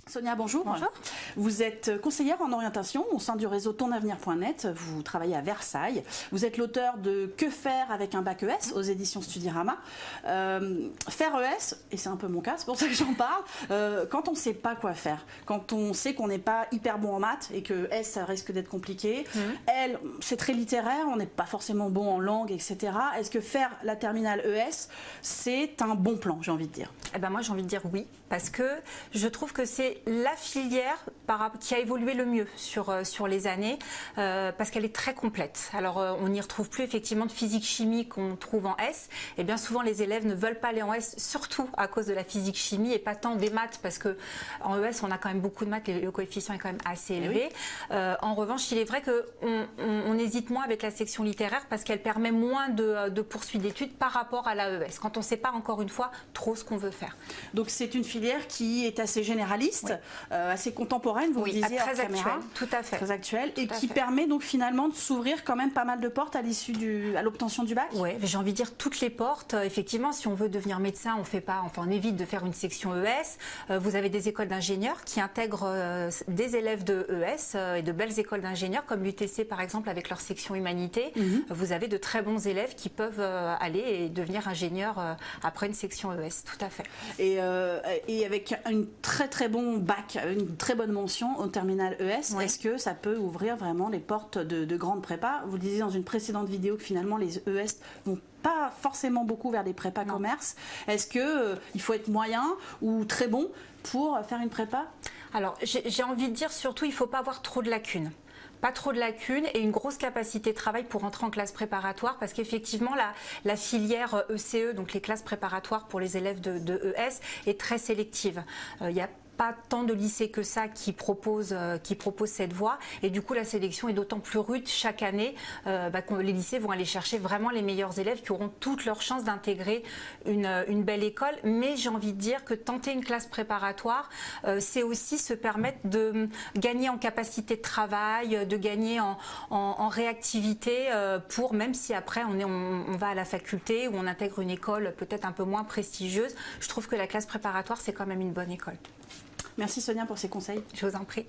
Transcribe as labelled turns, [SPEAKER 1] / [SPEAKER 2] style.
[SPEAKER 1] Sonia, bonjour.
[SPEAKER 2] Bonjour.
[SPEAKER 1] Vous êtes conseillère en orientation au sein du réseau tonavenir.net. Vous travaillez à Versailles. Vous êtes l'auteur de Que faire avec un bac ES aux éditions Studirama. Faire ES, et c'est un peu mon cas, c'est pour ça que j'en parle, quand on ne sait pas quoi faire, quand on sait qu'on n'est pas hyper bon en maths et que S, ça risque d'être compliqué. L, c'est très littéraire, on n'est pas forcément bon en langue, etc. Est-ce que faire la terminale ES, c'est un bon plan, j'ai envie de dire?
[SPEAKER 2] Eh ben moi, j'ai envie de dire oui, parce que je trouve que c'est la filière qui a évolué le mieux sur les années, parce qu'elle est très complète. Alors, on n'y retrouve plus effectivement de physique-chimie qu'on trouve en S, et bien souvent les élèves ne veulent pas aller en S, surtout à cause de la physique-chimie et pas tant des maths, parce que en ES, on a quand même beaucoup de maths, le coefficient est quand même assez élevé. Oui. En revanche, il est vrai qu'on hésite moins avec la section littéraire, parce qu'elle permet moins de poursuite d'études par rapport à la ES, quand on ne sait pas encore une fois trop ce qu'on veut faire.
[SPEAKER 1] Donc c'est une filière qui est assez généraliste, oui. Assez contemporaine, vous disiez,
[SPEAKER 2] très actuelle, tout à fait.
[SPEAKER 1] Très actuelle, et qui permet donc finalement de s'ouvrir quand même pas mal de portes à l'issue à l'obtention du bac.
[SPEAKER 2] Oui, j'ai envie de dire toutes les portes. Effectivement, si on veut devenir médecin, on évite de faire une section ES. Vous avez des écoles d'ingénieurs qui intègrent des élèves de ES et de belles écoles d'ingénieurs comme l'UTC par exemple avec leur section humanité. Vous avez de très bons élèves qui peuvent aller et devenir ingénieurs après une section ES, tout à fait.
[SPEAKER 1] Et avec un très bon bac, une très bonne mention au terminal ES, oui. Est-ce que ça peut ouvrir vraiment les portes de grandes prépas? Vous le disiez dans une précédente vidéo que finalement les ES vont pas forcément beaucoup vers des prépas commerce. Est-ce qu'il faut être moyen ou très bon pour faire une prépa?
[SPEAKER 2] Alors j'ai envie de dire surtout il ne faut pas avoir trop de lacunes. Pas trop de lacunes et une grosse capacité de travail pour entrer en classe préparatoire, parce qu'effectivement la filière ECE, donc les classes préparatoires pour les élèves de ES, est très sélective. Il y a pas tant de lycées que ça qui proposent cette voie, et du coup la sélection est d'autant plus rude chaque année que les lycées vont aller chercher vraiment les meilleurs élèves qui auront toutes leurs chances d'intégrer une belle école. Mais j'ai envie de dire que tenter une classe préparatoire, c'est aussi se permettre de gagner en capacité de travail, de gagner en réactivité pour, même si après on va à la faculté ou on intègre une école peut-être un peu moins prestigieuse, je trouve que la classe préparatoire c'est quand même une bonne école.
[SPEAKER 1] Merci Sonia pour ces conseils.
[SPEAKER 2] Je vous en prie.